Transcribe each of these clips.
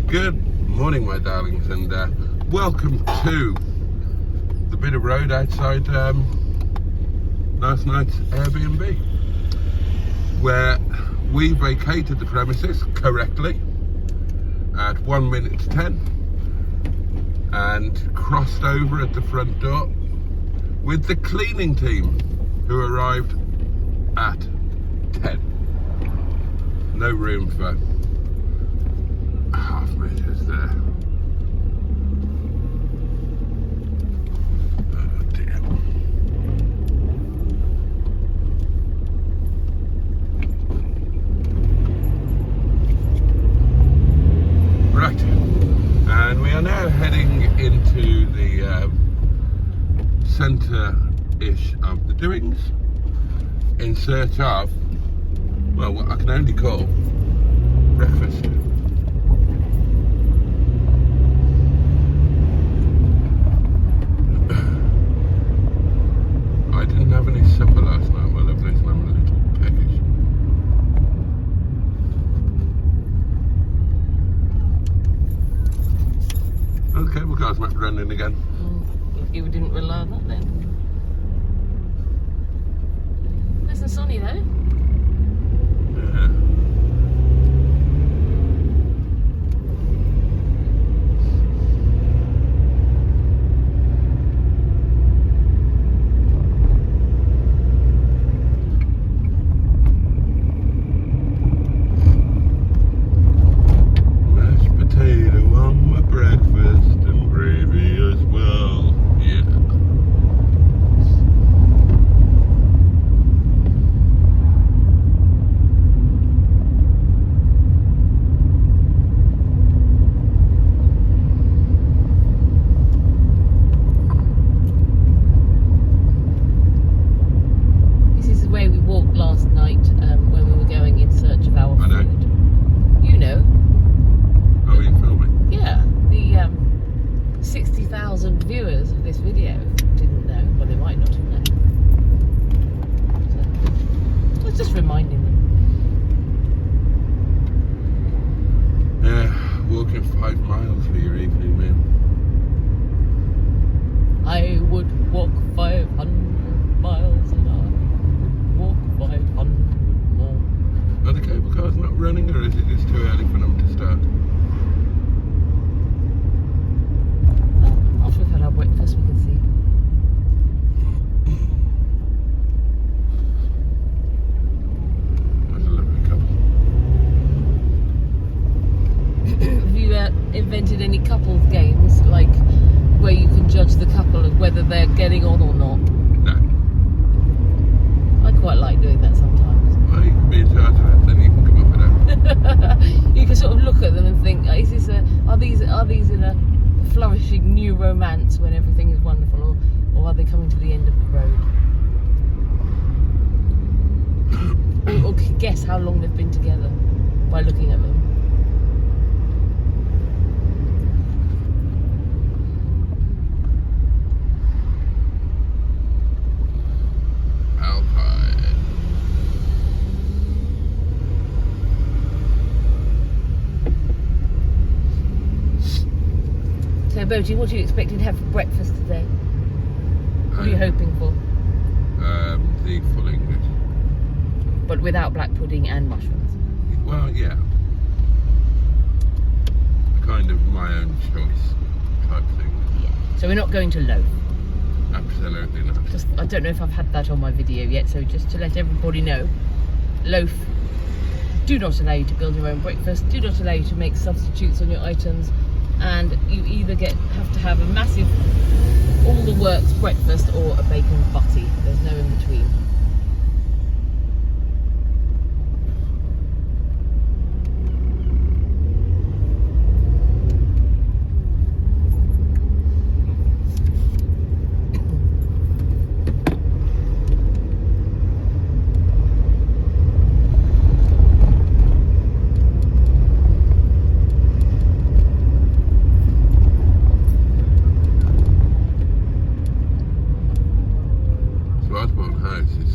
Good morning, my darlings, and welcome to the bit of road outside last night's Airbnb, where we vacated the premises correctly at 1 minute to 10 and crossed over at the front door with the cleaning team, who arrived at 10. No room for half measures there. Oh dear. Right, and we are now heading into the centre-ish of the doings in search of, well, what I can only call breakfast. I didn't have any supper last night, my lovelies, and I'm a little peckish. Okay, well, guys, might be running again. If you didn't rely on that then. Nice and sunny though. Yeah. Mashed potato on my breakfast and gravy as well. Yeah. This is the way we walked last night when we were going in search of our I know. food. You know, Oh, you filming? yeah, the 60,000 viewers of this video didn't know. Well, they might not have known. So, I was just reminding them. Yeah, walking 5 miles for your evening meal. I would walk 500 miles an hour. Walk 500 more. Are the cable cars not running, or is it just too early for them to start? After we've had our breakfast, we can see. That's a lovely couple. Have you invented any couples games, like where you can judge the couple of whether they're getting on or not? No. I quite like doing that sometimes. Well, you can be in charge of that, then you can come up with that. You can sort of look at them and think, is this are these in a flourishing new romance when everything is wonderful, or are they coming to the end of the road? or guess how long they've been together by looking at them. Alpine. So, Boaty, what are you expecting to have for breakfast today? What are you hoping for? The full English. But without black pudding and mushrooms. Well, yeah. Kind of my own choice type thing. Yeah. So we're not going to loaf. Absolutely not. Just, I don't know if I've had that on my video yet, so just to let everybody know, loaf do not allow you to build your own breakfast, do not allow you to make substitutes on your items, and you either have to have a massive all the works breakfast or a bacon butty. There's no in between. Osborne House is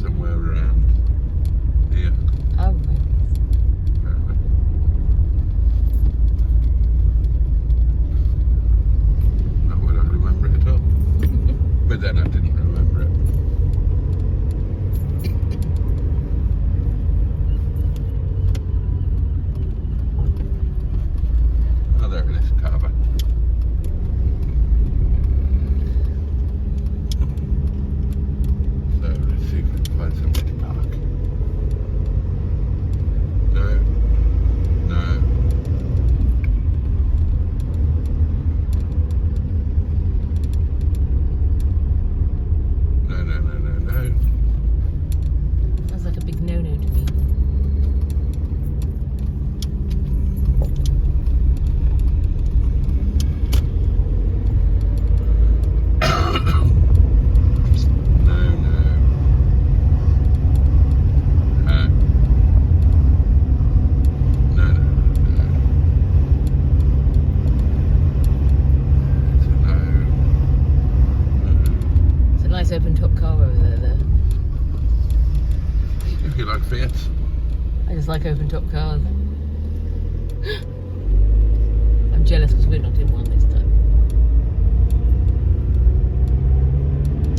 like open top cars. I'm jealous because we're not in one this time.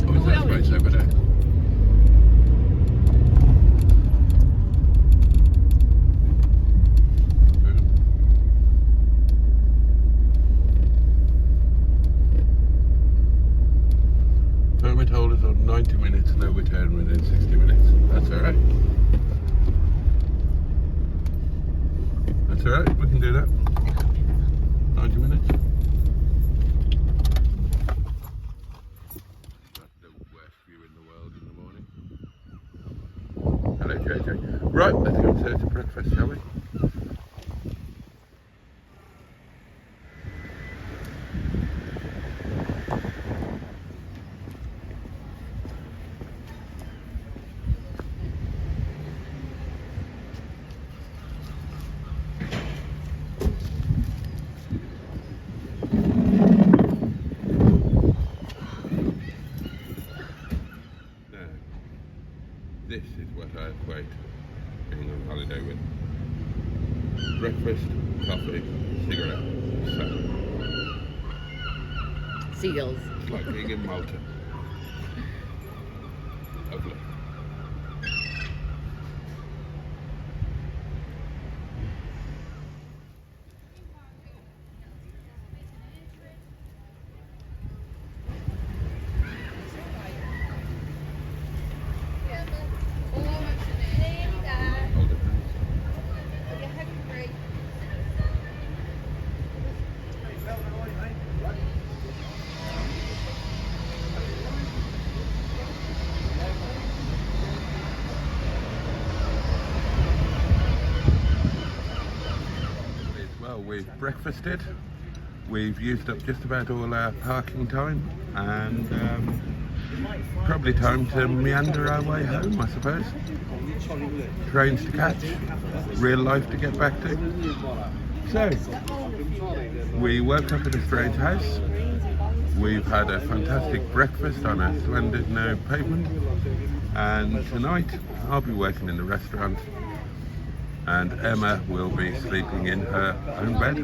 Oh, is that space over there? Permit holders on 90 minutes, no return within 60 minutes. That's alright. That's alright, we can do that. 90 minutes. That's the worst view in the world in the morning. Hello JJ. Right, let's go upstairs to breakfast, shall we? This is what I equate being on holiday with. Breakfast, coffee, cigarette, salad. Seagulls. It's like being in Malta. Lovely. Well, we've breakfasted, we've used up just about all our parking time, and probably time to meander our way home, I suppose. Trains to catch, real life to get back to. So, we woke up in a strange house, we've had a fantastic breakfast on a Llandudno pavement, and tonight I'll be working in the restaurant, and Emma will be sleeping in her own bed.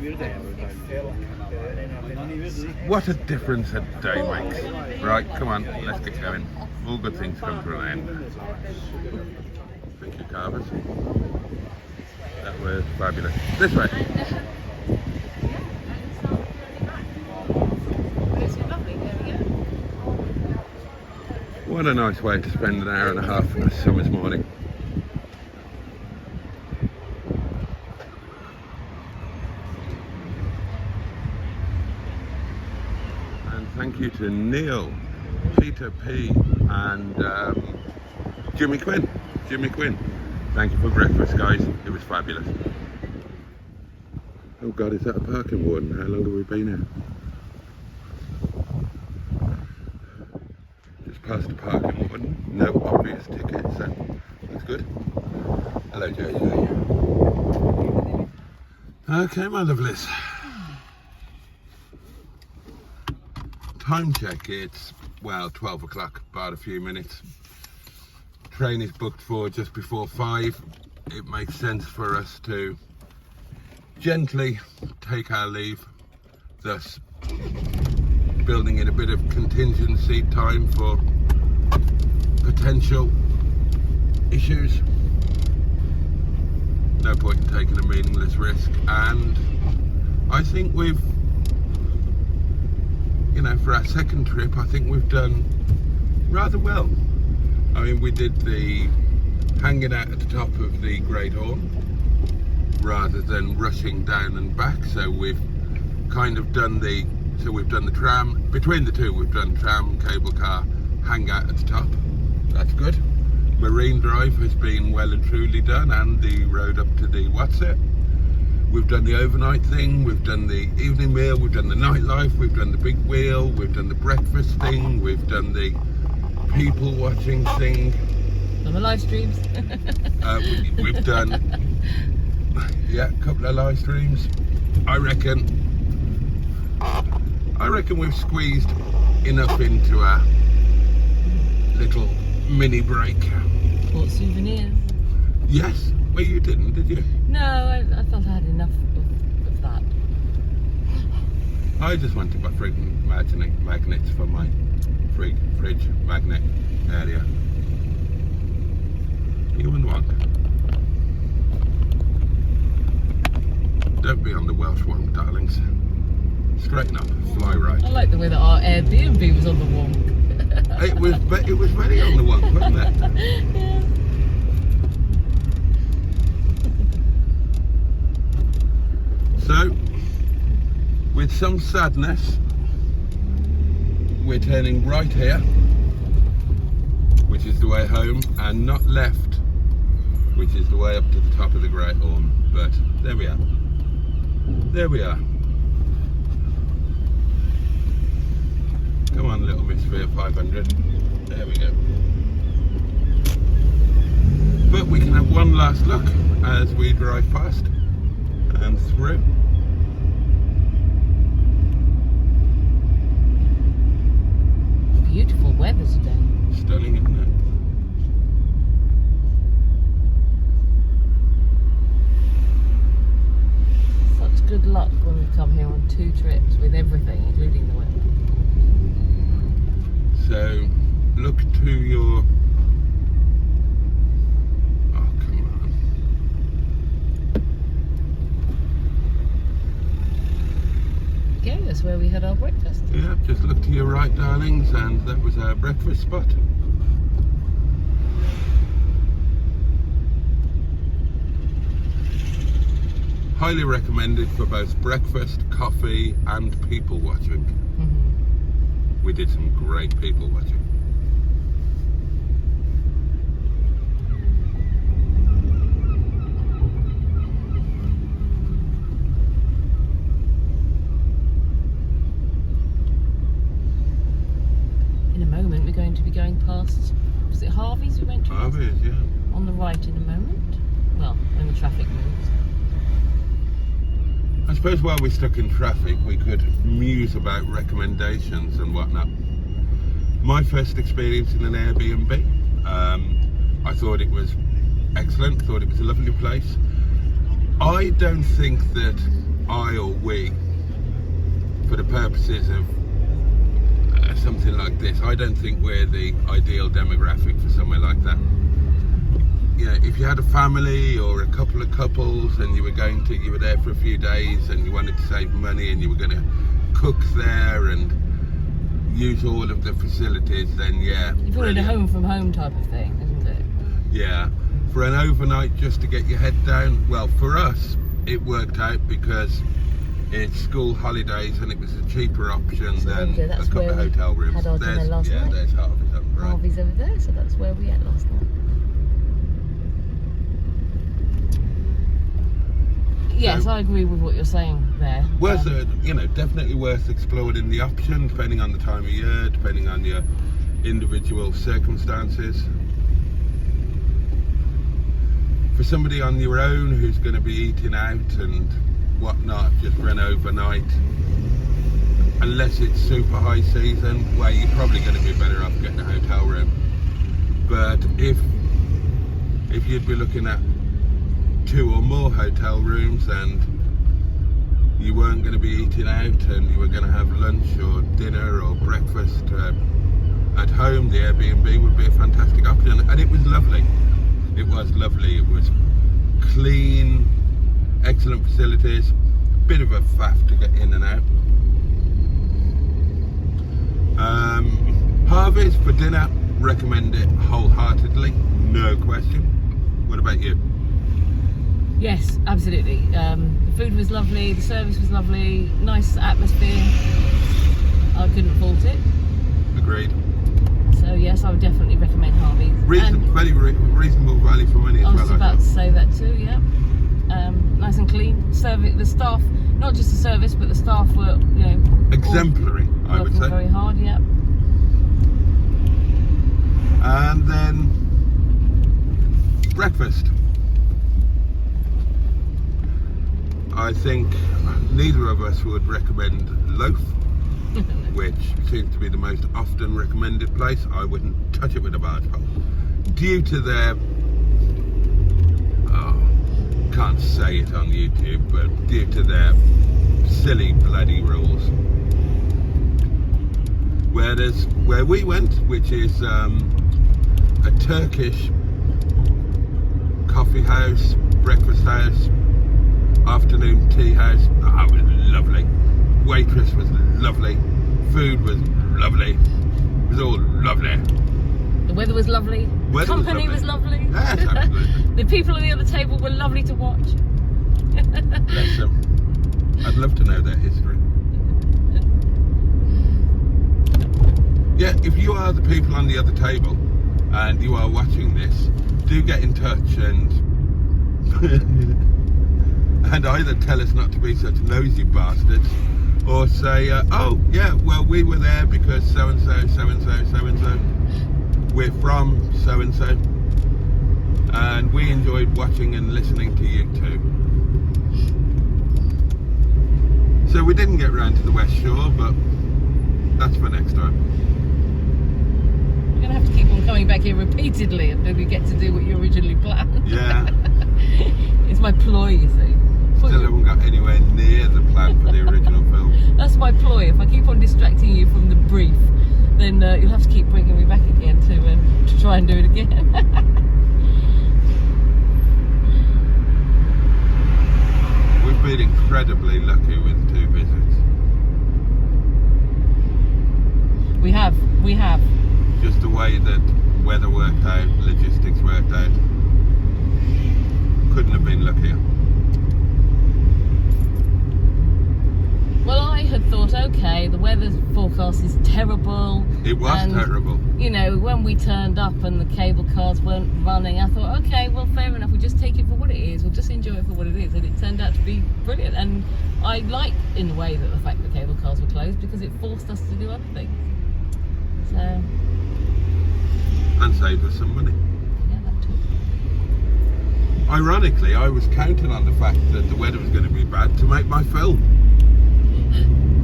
What a difference a day makes. Right, come on, let's get going. All good things come to an end. Thank you, Carvers. That was fabulous. This way. What a nice way to spend an hour and a half on a summer's morning. Thank you to Neil, Peter P and Jimmy Quinn. Thank you for breakfast, guys. It was fabulous. Oh God, is that a parking warden? How long have we been here? Just past the parking warden. No obvious tickets, so that's good. Hello, JJ. Okay, my lovelies. Time check, it's, well, 12 o'clock, about a few minutes. Train is booked for just before 5. It makes sense for us to gently take our leave, thus building in a bit of contingency time for potential issues. No point in taking a meaningless risk, and I think we've, you know, for our second trip, I think we've done rather well. I mean, we did the hanging out at the top of the Great Horn rather than rushing down and back. So we've kind of done the tram, between the two we've done tram, cable car, hang out at the top. That's good. Marine Drive has been well and truly done, and the road up to the what's it. We've done the overnight thing, we've done the evening meal, we've done the nightlife, we've done the big wheel, we've done the breakfast thing, we've done the people watching thing. On the live streams. We've done, yeah, a couple of live streams. I reckon we've squeezed enough into our little mini break. Bought souvenirs. Yes, Well, you didn't, did you? No, I felt I had enough of that. I just wanted my freaking magnets for my fridge magnet area. You wouldn't want. Don't be on the Welsh one, darlings. Straighten up, fly right. I like the way that our Airbnb was on the wonk. It was very on the wonk, wasn't it? Yeah. So, with some sadness, we're turning right here, which is the way home, and not left, which is the way up to the top of the Great Orme. But there we are. There we are. Come on, little Misfit 500. There we go. But we can have one last look as we drive past and through. Beautiful weather today. Stunning, isn't it? Such good luck when we come here on 2 trips with everything, including the weather. So, look to your... Oh, come on. Okay, that's where we had our breakfast. Yeah, just look to your right, darlings, and that was our breakfast spot. Highly recommended for both breakfast, coffee, and people watching. Mm-hmm. We did some great people watching. In a moment, we're going to be going past, was it Harvey's we went to? Harvey's, yeah. On the right in a moment. Well, when the traffic moves. I suppose while we're stuck in traffic, we could muse about recommendations and whatnot. My first experience in an Airbnb, I thought it was excellent, thought it was a lovely place. I don't think that I or we, for the purposes of something like this, I don't think we're the ideal demographic for somewhere like that. You know, if you had a family or a couple of couples and you were there for a few days and you wanted to save money and you were going to cook there and use all of the facilities, then yeah. You wanted a home from home type of thing, isn't it? Yeah. For an overnight just to get your head down, well, for us, it worked out because it's school holidays and it was a cheaper option than a couple of hotel rooms. Had our dinner last night. There's Harvey's up right. Harvey's over there, so that's where we ate last night. Yes, I agree with what you're saying there. Worth, definitely worth exploring the option, depending on the time of year, depending on your individual circumstances. For somebody on your own who's going to be eating out and whatnot, just run overnight. Unless it's super high season, well, you're probably going to be better off getting a hotel room. But if you'd be looking at 2 or more hotel rooms and you weren't going to be eating out and you were going to have lunch or dinner or breakfast at home, the Airbnb would be a fantastic option. And it was lovely. It was lovely. It was clean, excellent facilities, bit of a faff to get in and out. Harvey's for dinner, recommend it wholeheartedly, no question. What about you? Yes, absolutely. The food was lovely, the service was lovely, nice atmosphere. I couldn't fault it. Agreed. So yes, I would definitely recommend Harvey's. Very reasonable value for money as well. I was about to say that too, yeah. Nice and clean. The staff, not just the service, but the staff were, exemplary, I would say. Very hard, yeah. And then breakfast. I think neither of us would recommend loaf, which seems to be the most often recommended place. I wouldn't touch it with a barge pole due to their can't say it on YouTube, but due to their silly bloody rules. Whereas where we went, which is a Turkish coffee house, breakfast house, afternoon tea house, it was lovely. Waitress was lovely, food was lovely, it was all lovely. The weather was lovely, the company was lovely. Yes, absolutely. The people at the other table were lovely to watch. Bless them. I'd love to know their history. Yeah, if you are the people on the other table and you are watching this, do get in touch and and either tell us not to be such nosy bastards, or say, oh yeah, well we were there because so and so, so and so, so and so. We're from so and so, and we enjoyed watching and listening to you too. So we didn't get round to the West Shore, but that's for next time. You're gonna have to keep on coming back here repeatedly until we get to do what you originally planned. Yeah. It's my ploy, you see. Still haven't got anywhere near the plan for the original film. That's my ploy. If I keep on distracting you from the brief, then you'll have to keep bringing me back again to try and do it again. We've been incredibly lucky with 2 visits. We have. Just the way that weather worked out, logistics worked out. Couldn't have been luckier. Well, I had thought, okay, the weather forecast is terrible. It was terrible. You know, when we turned up and the cable cars weren't running, I thought, okay, well, fair enough. We'll just take it for what it is. We'll just enjoy it for what it is. And it turned out to be brilliant. And I like, in a way, that the fact that cable cars were closed, because it forced us to do other things. So. And saved us some money. Yeah, that too. Ironically, I was counting on the fact that the weather was going to be bad to make my film.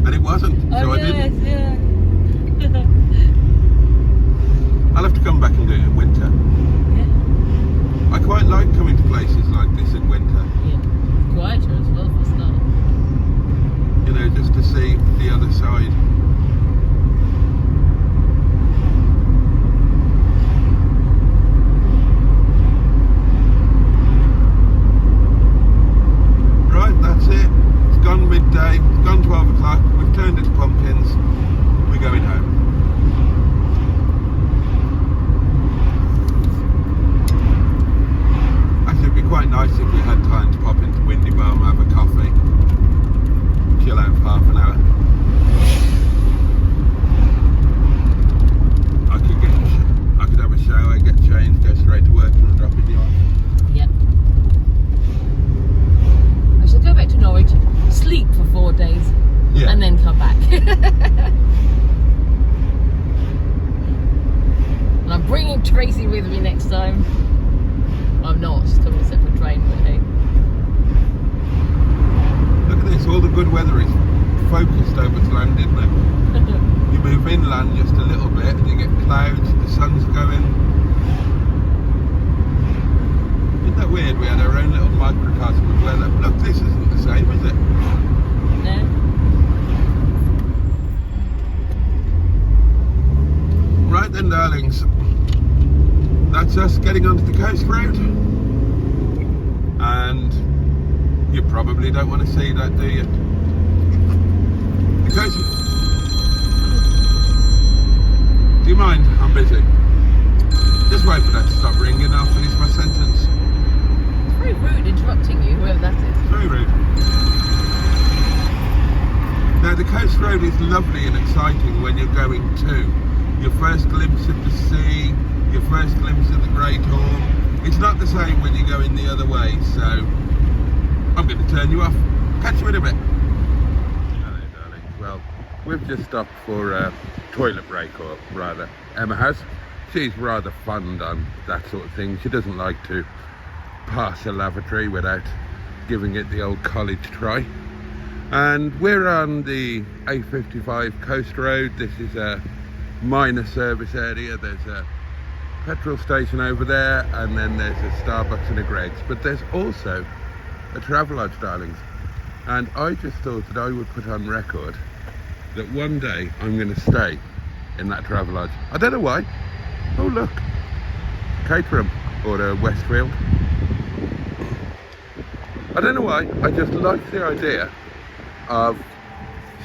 And it wasn't, so I didn't. Yeah. I'll have to come back and do it in winter. Yeah. I quite like coming to places like this in winter. Yeah. It's quieter as well for a start. You know, just to see the other side. Right, that's it. It's gone midday, it's gone 12 o'clock, we've turned into pumpkins, we're going home. Actually, it'd be quite nice if we had time to pop into Windy Balm, have a coffee, chill out for half an hour. I could have a shower, get changed, go straight to work and drop in the off. Yep. I shall go back to Norwich, sleep for 4 days, Yeah. and then come back. And I'm bringing Tracy with me next time. I'm not, she's coming a separate train, but hey. Look at this, all the good weather is focused over to land, isn't it? You move inland just a little bit and you get clouds, the sun's going. Isn't that weird? We had our own little microcosm of weather. Look, this isn't the same, is it? No? Right then, darlings. That's us getting onto the coast road. And you probably don't want to see that, do you? The coast... Do you mind? I'm busy. Just wait for that to stop ringing, I'll finish my sentence. It's very rude interrupting you, whoever that is. Very rude. Now the coast road is lovely and exciting when you're going to your first glimpse of the sea, your first glimpse of the Great Orme. It's not the same when you're going the other way, so I'm going to turn you off. Catch you in a bit. Hello, darling. Well, we've just stopped for a toilet break, or rather, Emma has. She's rather fond on that sort of thing. She doesn't like to pass a lavatory without giving it the old college try. And we're on the A55 coast road. This is a minor service area. There's a petrol station over there, and then there's a Starbucks and a Greggs. But there's also a Travelodge, darlings. And I just thought that I would put on record that one day I'm going to stay in that Travelodge. I don't know why. Oh look, Caterham or Westfield. I don't know why. I just like the idea of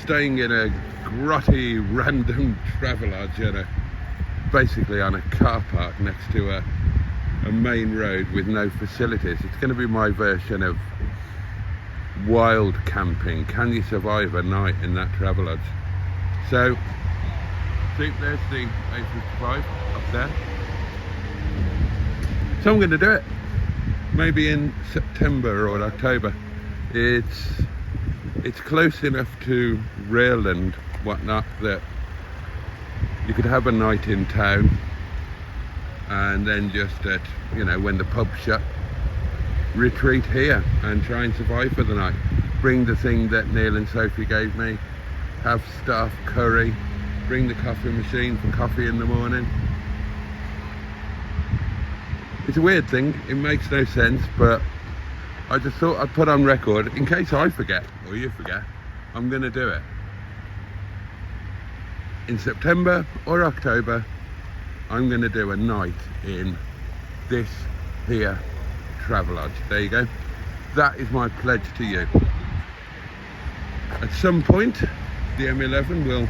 staying in a grotty random Travelodge basically on a car park next to a main road with no facilities. It's going to be my version of wild camping. Can you survive a night in that Travelodge? So, see, there's the A55 up there. So I'm going to do it. Maybe in September or October. It's close enough to rail and whatnot that you could have a night in town and then just at, when the pub's shut, retreat here and try and survive for the night. Bring the thing that Neil and Sophie gave me, have stuff, curry, bring the coffee machine for coffee in the morning. It's a weird thing, it makes no sense, but I just thought I'd put on record, in case I forget, or you forget, I'm going to do it. In September or October, I'm going to do a night in this here Travelodge. There you go. That is my pledge to you. At some point, the M11 will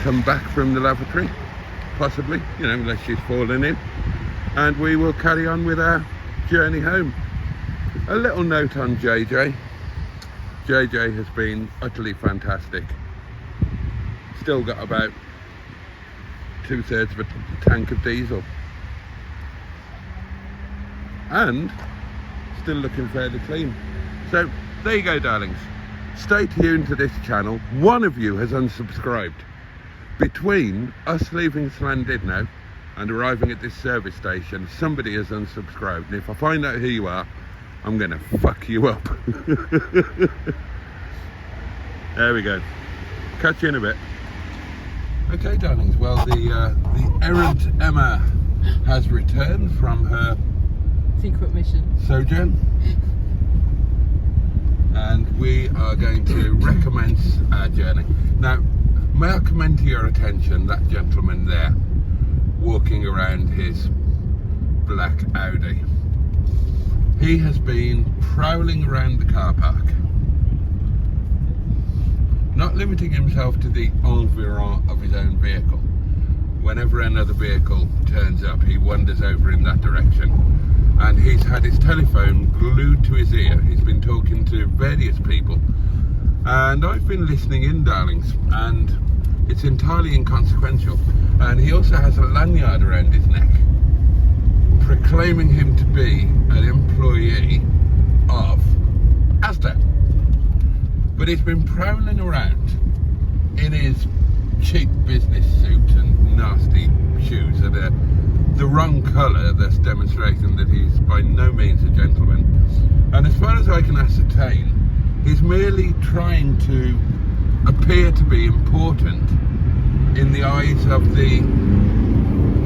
come back from the lavatory, possibly, unless she's fallen in, and we will carry on with our journey home. A little note on JJ. JJ has been utterly fantastic. Still got about 2/3 of a tank of diesel. And still looking fairly clean. So there you go, darlings. Stay tuned to this channel. One of you has unsubscribed. Between us leaving Llandudno and arriving at this service station, somebody has unsubscribed. And if I find out who you are, I'm gonna fuck you up. There we go. Catch you in a bit. Okay, darlings. Well, the errant Emma has returned from her secret mission sojourn, and we are going to recommence our journey. Now, may I commend to your attention that gentleman there walking around his black Audi. He has been prowling around the car park, not limiting himself to the environ of his own vehicle. Whenever another vehicle turns up, he wanders over in that direction, and he's had his telephone glued to his ear. He's been talking to various people, and I've been listening in, darlings, and it's entirely inconsequential. And he also has a lanyard around his neck proclaiming him to be an employee of Asda. But he's been prowling around in his cheap business suit and nasty shoes that are the wrong colour, thus demonstrating that he's by no means a gentleman. And as far as I can ascertain, he's merely trying to appear to be important in the eyes of the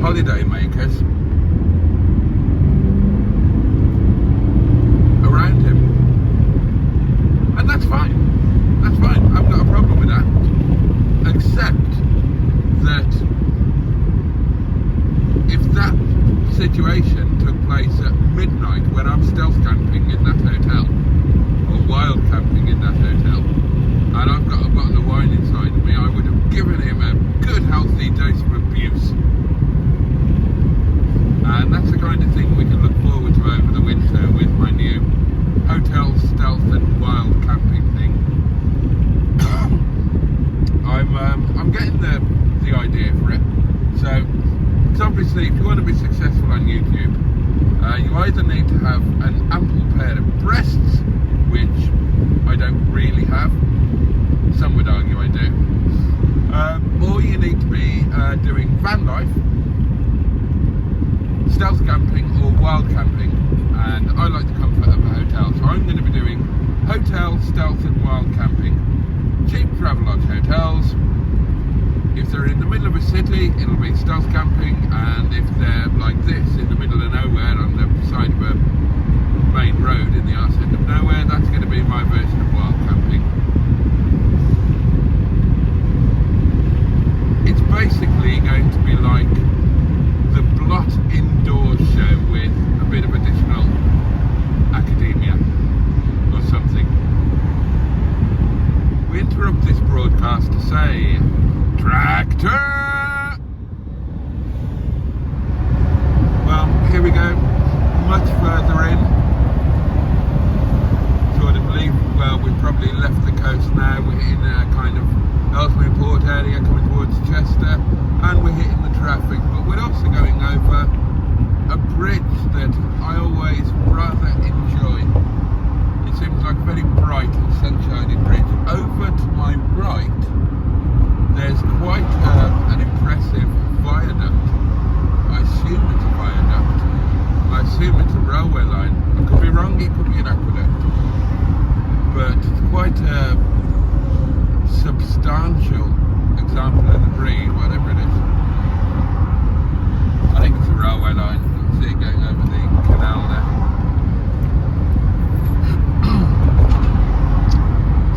holiday makers around him. And that's fine. That's fine. I've got a problem with that. Except that if that situation took place at midnight when I'm stealth camping in that hotel, or wild camping in that hotel, and I've got a bottle of wine inside of me, I would have given him a good healthy dose of abuse. And that's the kind of thing we can look forward to over the winter with my new hotel stealth and wild camping thing. I'm getting the idea for it. So it's obviously, if you want to be successful on YouTube, you either need to have an ample pair of breasts, which I don't really have. Some would argue I do. Or you need to be doing van life, stealth camping or wild camping, and I like the comfort of a hotel, so I'm going to be doing hotel, stealth and wild camping, cheap Travelodge hotels, If they're in the middle of a city, it'll be stealth camping, and if they're like this, in the middle of nowhere on the side of a main road in the arse end of nowhere, that's going to be my version of wild camping. It's basically going to be like the Blot indoor show with a bit of additional academia or something. We interrupt this broadcast to say, tractor! Well, here we go, much further in. Sort of believe, well, we've probably left the coast now. We're in a kind of Ellesmere Port area coming towards Chester, and we're hitting the traffic, but we're also going over a bridge that I always rather enjoy. It seems like a very bright and sunshiny bridge. Over to my right, there's quite an impressive viaduct. I assume it's a viaduct. I assume it's a railway line. I could be wrong, it could be an aqueduct. But it's quite a substantial example of the breed, whatever it is. I think it's a railway line. You can see it going over the canal there.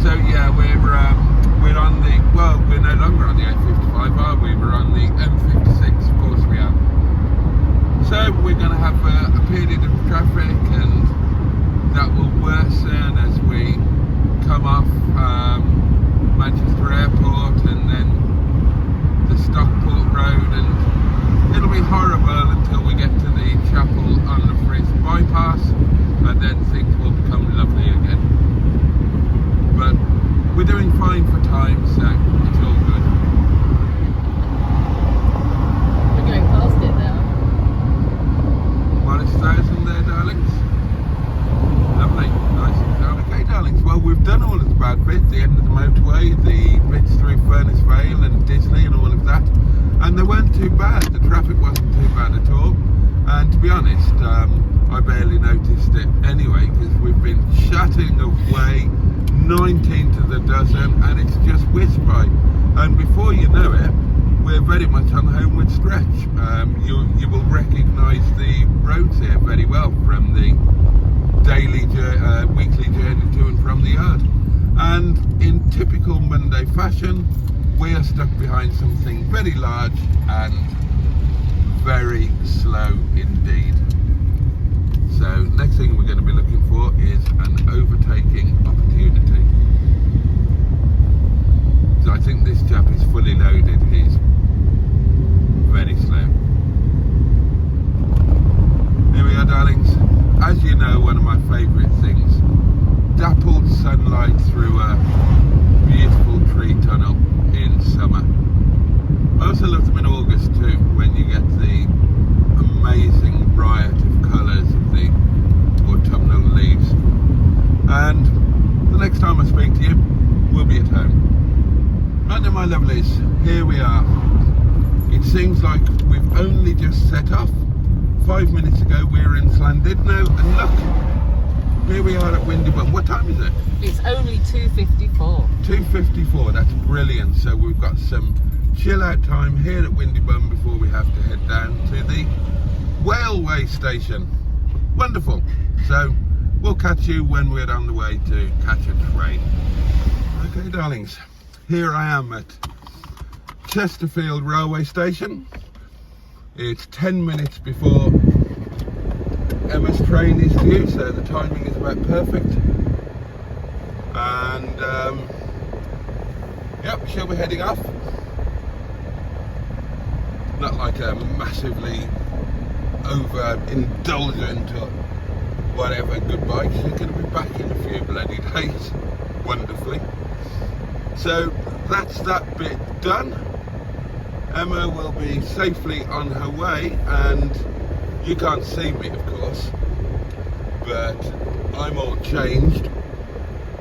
So yeah, we're on the, well, we're no longer on the A55, are we? We're on the M56, of course we are. So we're going to have a period of traffic, and that will worsen as we come off Manchester Airport and then the Stockport Road, and it'll be horrible until we get to the chapel on the Frizz bypass, and then things will become lovely again. But we're doing fine for time, so it's all good. We're going past it now. Minus 1,000 there, darlings. Lovely, nice and down. Okay, darlings, well, we've done all of the bad bit, the end of the motorway, the bits through Furnace Vale and Disney and all of that, and they weren't too bad. The traffic wasn't too bad at all, and to be honest, I barely noticed it anyway, because we've been chatting away 19 to the dozen, and it's just whizzed by, and before you know it, we're very much on the homeward stretch. You will recognise the roads here very well from the daily, weekly journey to and from the yard. And in typical Monday fashion, we are stuck behind something very large and very slow indeed. So next thing we're going to be looking for is an overtaking opportunity. So I think this chap is fully loaded. He's very slow. Here we are, darlings. As you know, one of my favourite things, dappled sunlight through a beautiful tree tunnel in summer. I also love them in August too, when you get the amazing riot of colours of the autumnal leaves. And the next time I speak to you, we'll be at home. Right then, my lovelies, here we are. It seems like we've only just set off. 5 minutes ago we were in Llandudno, and look, here we are at Windybum. What time is it? It's only 2:54. 2:54, that's brilliant. So we've got some chill out time here at Windybum before we have to head down to the railway station. Wonderful. So we'll catch you when we're on the way to catch a train. Okay, darlings, here I am at Chesterfield railway station. It's 10 minutes before Emma's train is due, so the timing is about perfect. And yep, she'll be heading off. Not like a massively over-indulgent or whatever goodbye. She's going to be back in a few bloody days, wonderfully. So that's that bit done. Emma will be safely on her way, and you can't see me, of course, but I'm all changed.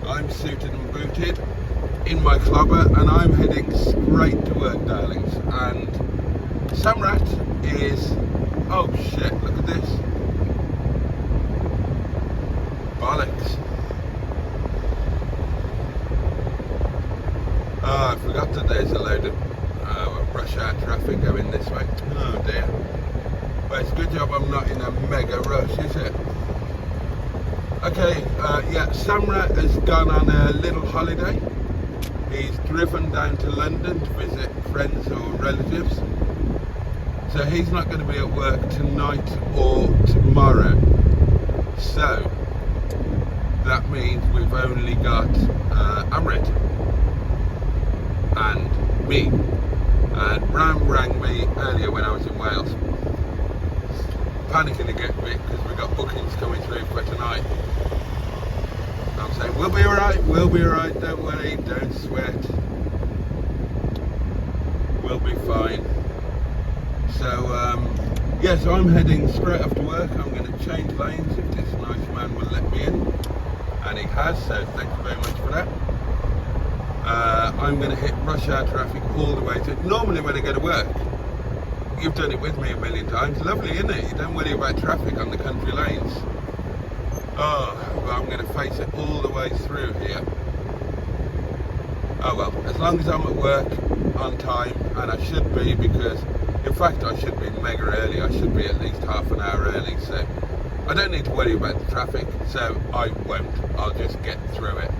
I'm suited and booted in my clobber, and I'm heading straight to work, darlings. And Samrat is, oh shit, look at this, bollocks. Oh, I forgot that there's a load of, rush hour traffic going this way. Oh dear. Well, it's a good job I'm not in a mega rush, is it? Okay, yeah, Samra has gone on a little holiday. He's driven down to London to visit friends or relatives. So he's not going to be at work tonight or tomorrow. So that means we've only got Amrit and me. And Ram rang me earlier when I was in Wales, panicking a bit because we got bookings coming through for tonight. I'm saying, we'll be alright, don't worry, don't sweat, we'll be fine. So, yeah, so I'm heading straight after work. I'm going to change lanes if this nice man will let me in, and he has, so thank you very much for that. I'm going to hit rush hour traffic all the way to, normally when I go to work, you've done it with me a million times, lovely isn't it? You don't worry about traffic on the country lanes. Oh, but I'm going to face it all the way through here. Oh well, as long as I'm at work on time, and I should be, because in fact I should be mega early, I should be at least half an hour early, so I don't need to worry about the traffic, so I won't, I'll just get through it.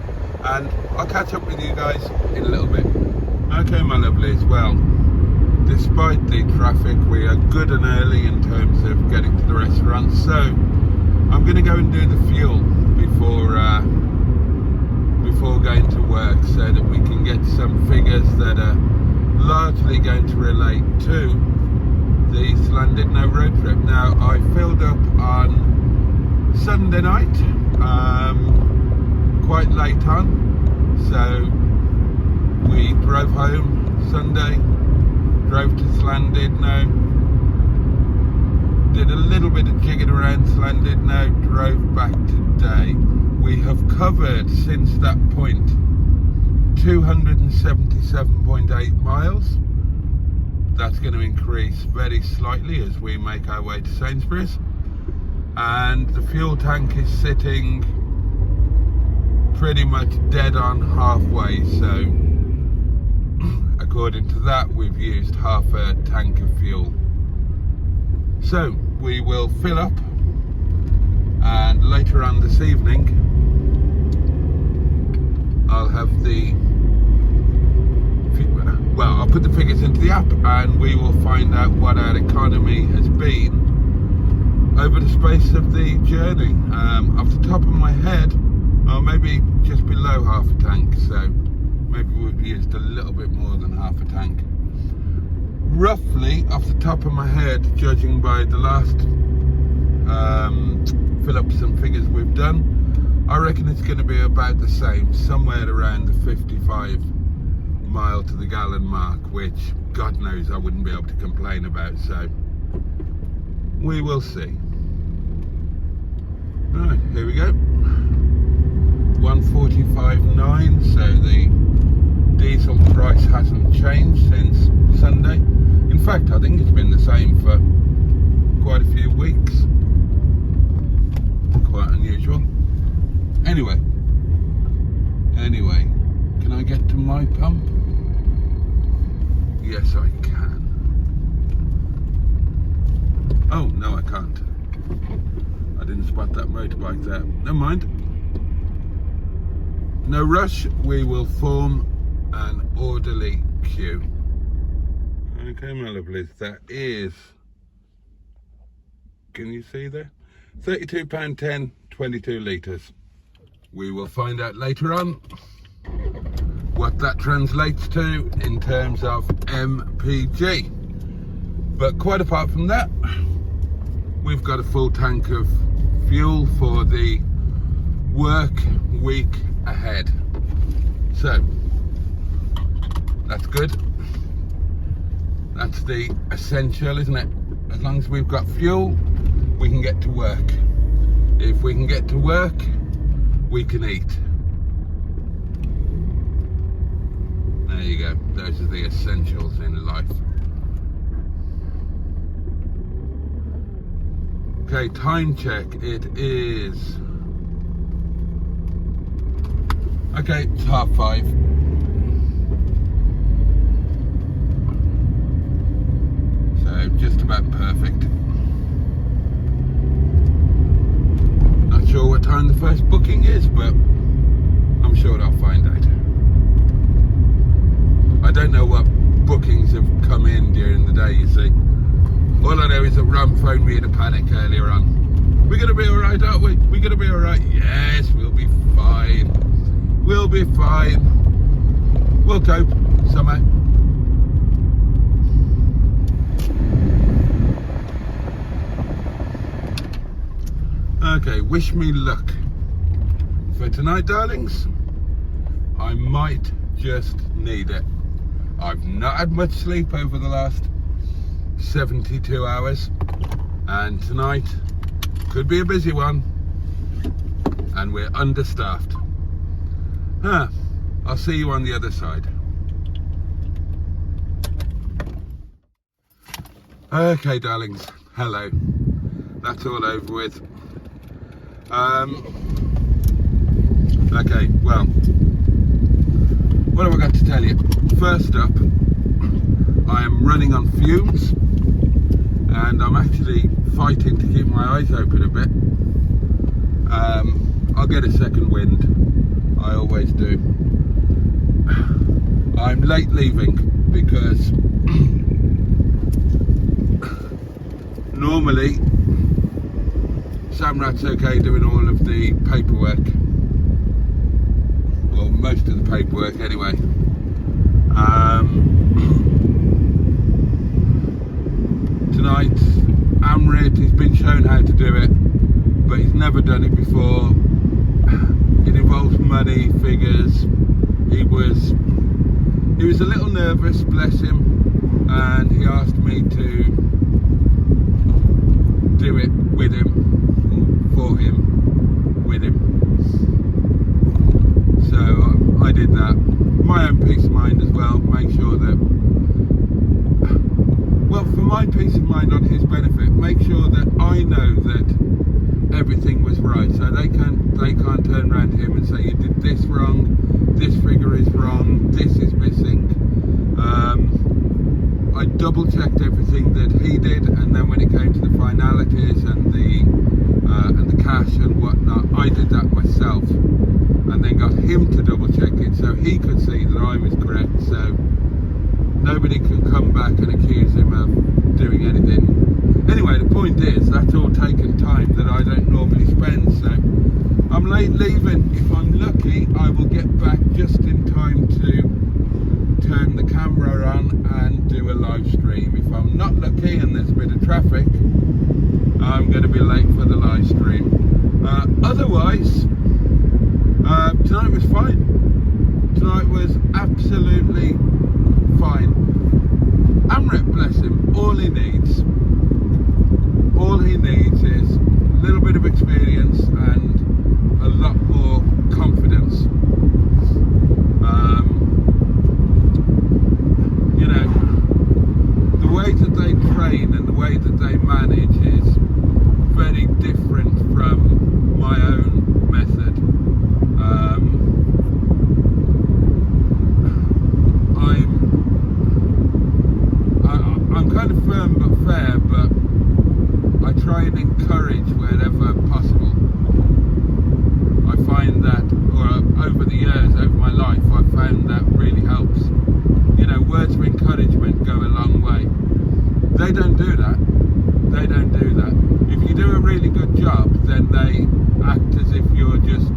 And I'll catch up with you guys in a little bit. Okay my lovelies, well, despite the traffic we are good and early in terms of getting to the restaurant, so I'm going to go and do the fuel before going to work, so that we can get some figures that are largely going to relate to the Llandudno road trip. Now, I filled up on Sunday night, quite late on, so we drove home Sunday, drove to Llandudno, did a little bit of jigging around Llandudno, drove back today. We have covered since that point 277.8 miles. That's going to increase very slightly as we make our way to Sainsbury's, and the fuel tank is sitting pretty much dead on halfway, so according to that we've used half a tank of fuel. So we will fill up, and later on this evening I'll have I'll put the figures into the app, and we will find out what our economy has been over the space of the journey. Off the top of my head, or maybe just below half a tank, so maybe we've used a little bit more than half a tank. Roughly, off the top of my head, judging by the last fill-ups and figures we've done, I reckon it's going to be about the same, somewhere around the 55 mile to the gallon mark, which God knows I wouldn't be able to complain about, so we will see. Right, here we go. 145.9, so the diesel price hasn't changed since Sunday. In fact, I think it's been the same for quite a few weeks. Quite unusual. Anyway, can I get to my pump? Yes, I can. Oh, no, I can't. I didn't spot that motorbike there. Never mind. No rush, we will form an orderly queue. Okay, my lovelies, that is, can you see there? £32.10, 22 litres. We will find out later on what that translates to in terms of MPG. But quite apart from that, we've got a full tank of fuel for the work week ahead. So, that's good. That's the essential, isn't it? As long as we've got fuel, we can get to work. If we can get to work, we can eat. There you go. Those are the essentials in life. Okay, time check. It is... Okay, it's 5:30. about perfect. Not sure what time the first booking is, but I'm sure I'll find out. I don't know what bookings have come in during the day, you see. All I know is that Ram phoned me in a panic earlier on. We're going to be alright, aren't we? We're going to be alright. Yes, we'll be fine. We'll be fine. We'll cope somehow. Okay, wish me luck. For tonight, darlings, I might just need it. I've not had much sleep over the last 72 hours, and tonight could be a busy one, and we're understaffed. I'll see you on the other side. Okay, darlings, hello. That's all over with. Okay, well, what have I got to tell you? First up, I am running on fumes, and I'm actually fighting to keep my eyes open a bit. I'll get a second wind, I always do. I'm late leaving because normally Samrat's okay doing all of the paperwork, well, most of the paperwork anyway. Tonight, Amrit, he's been shown how to do it, but he's never done it before. It involves money, figures. He was a little nervous, bless him, and he asked me to do it with him, for him, with him. So I did that. My own peace of mind as well, make sure that, well, for my peace of mind on his benefit, make sure that I know that everything was right, so they can't turn around to him and say you did this wrong, this figure is wrong, this is missing. I double checked everything that he did, and then when it came to the finalities and the cash and whatnot, I did that myself, and then got him to double check it so he could see that I was correct, so nobody can come back and accuse him of doing anything. Anyway, the point is, that's all taken time that I don't normally spend, so I'm late leaving. If I'm lucky, I will get back just in time to turn the camera on and do a live stream. If I'm not lucky and there's a bit of traffic, I'm going to be late for the live stream. Otherwise, tonight was fine. Tonight was absolutely fine. Amrit, bless him, all he needs is a little bit of experience and a lot more confidence. You know, the way that they train and the way that they manage is very different from my own method. I'm kind of firm but fair, but I try and encourage wherever possible. I find that, or over the years, over my life, I've found that really helps. You know, words of encouragement go a long way. They don't do that. They don't do that. If you do a really good job, then they act as if you're just,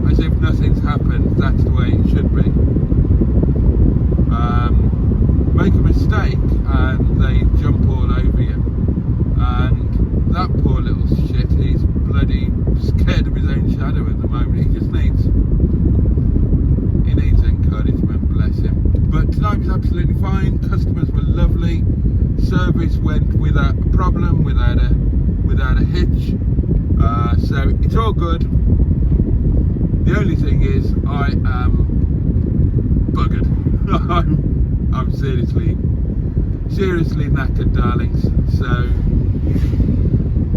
as if nothing's happened. That's the way it should be. Make a mistake and they jump all over you. And that poor little shit, he's bloody scared of his own shadow at the moment. He just needs encouragement, bless him. But tonight was absolutely fine. Customers were lovely. Service went without a problem, without a hitch. So it's all good. The only thing is, I am buggered. I'm seriously knackered, darlings. So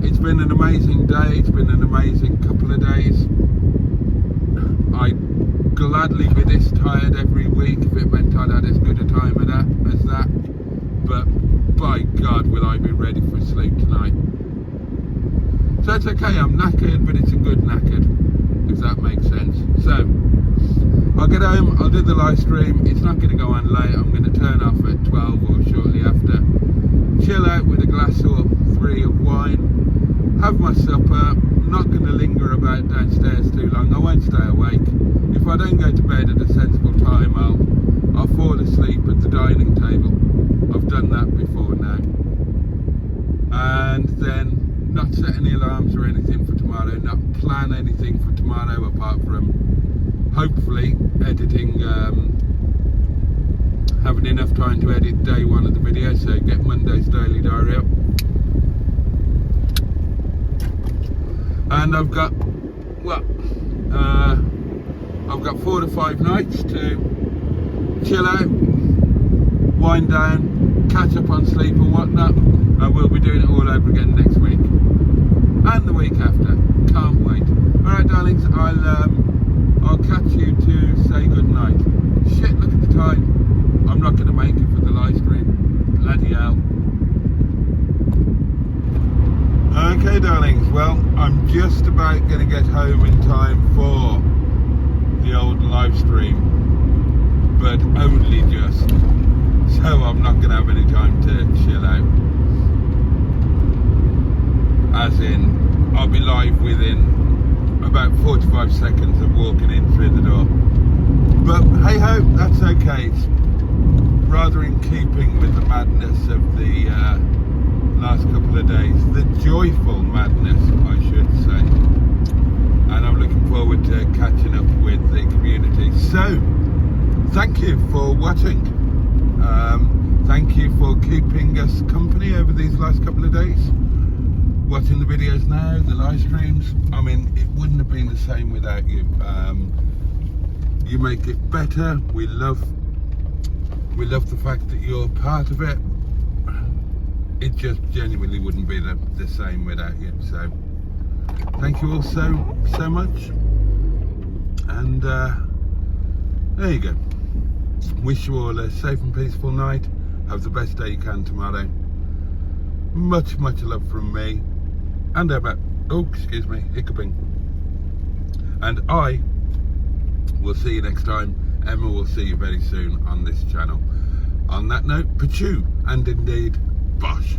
it's been an amazing day. It's been an amazing couple of days. I'd gladly be this tired every week if it meant I'd had as good a time as that. But by God, will I be ready for sleep tonight. So it's okay, I'm knackered, but it's a good knackered, if that makes sense. So, I'll get home, I'll do the live stream. It's not going to go on late, I'm going to turn off at 12 or shortly after. Chill out with a glass or 3 of wine, have my supper. I'm not going to linger about downstairs too long, I won't stay awake. If I don't go to bed at a sensible time, I'll fall asleep at the dining table. I've done that before now. And then not set any alarms or anything for tomorrow, not plan anything for tomorrow apart from hopefully editing, having enough time to edit day 1 of the video, so get Monday's daily diary up. And I've got, well, I've got 4 to 5 nights to chill out, wind down, catch up on sleep and whatnot, and we'll be doing it all over again next week and the week after. Can't wait. Alright darlings, I'll catch you to say good night. Shit, look at the time. I'm not going to make it for the live stream. Bloody hell. Okay darlings, well, I'm just about going to get home in time for the old live stream, but only just. So I'm not going to have any time to chill out. As in, I'll be live within about 45 seconds of walking in through the door. But hey ho, that's okay. It's rather in keeping with the madness of the last couple of days. The joyful madness, I should say. And I'm looking forward to catching up with the community. So, thank you for watching. Thank you for keeping us company over these last couple of days. Watching the videos now, the live streams. I mean, it wouldn't have been the same without you. You make it better. We love the fact that you're part of it. It just genuinely wouldn't be the same without you. So, thank you all so much. And there you go. Wish you all a safe and peaceful night. Have the best day you can tomorrow. Much love from me. And Emma. Oh, excuse me, hiccuping. And I will see you next time. Emma will see you very soon on this channel. On that note, pachoo, and indeed, bosh.